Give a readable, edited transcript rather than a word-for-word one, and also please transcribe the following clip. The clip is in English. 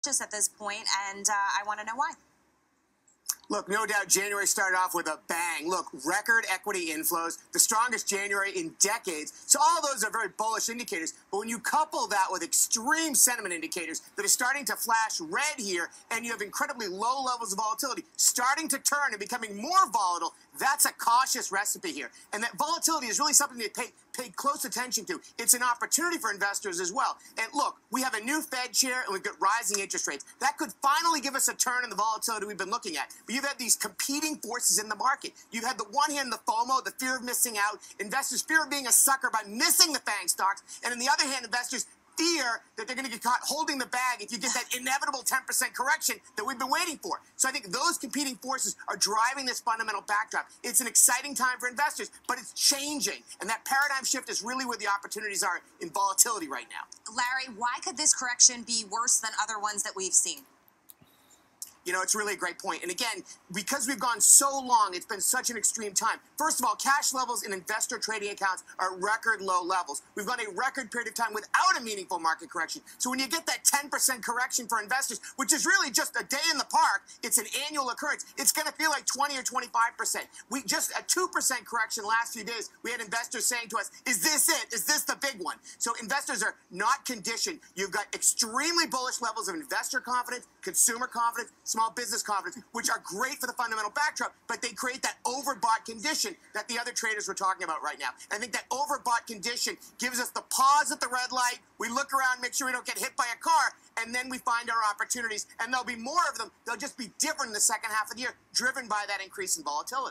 cautious at this point, and I want to know why. Look, no doubt January started off with a bang. Look, record equity inflows, the strongest January in decades. So all of those are very bullish indicators. But when you couple that with extreme sentiment indicators that are starting to flash red here, and you have incredibly low levels of volatility starting to turn and becoming more volatile, that's a cautious recipe here. And that volatility is really something to pay close attention to. It's an opportunity for investors as well. And look, we have a new Fed chair and we've got rising interest rates. That could finally give us a turn in the volatility we've been looking at. But you've had these competing forces in the market. You've had the one hand, the FOMO, the fear of missing out, investors' fear of being a sucker by missing the FANG stocks, and on the other hand, investors' fear that they're going to get caught holding the bag if you get that inevitable 10% correction that we've been waiting for. So I think those competing forces are driving this fundamental backdrop. It's an exciting time for investors, but it's changing. And that paradigm shift is really where the opportunities are in volatility right now. Larry, why could this correction be worse than other ones that we've seen? You know, it's really a great point. And again, because we've gone so long, it's been such an extreme time. First of all, cash levels in investor trading accounts are at record low levels. We've gone a record period of time without a meaningful market correction. So when you get that 10% correction for investors, which is really just a day in the park, it's an annual occurrence, it's going to feel like 20 or 25%. We just a 2% correction last few days, we had investors saying to us, is this it? Is this the big one? So investors are not conditioned. You've got extremely bullish levels of investor confidence, consumer confidence, small business confidence, which are great for the fundamental backdrop, but they create that overbought condition that the other traders were talking about right now. And I think that overbought condition gives us the pause at the red light. We look around, make sure we don't get hit by a car, and then we find our opportunities. And there'll be more of them. They'll just be different in the second half of the year, driven by that increase in volatility.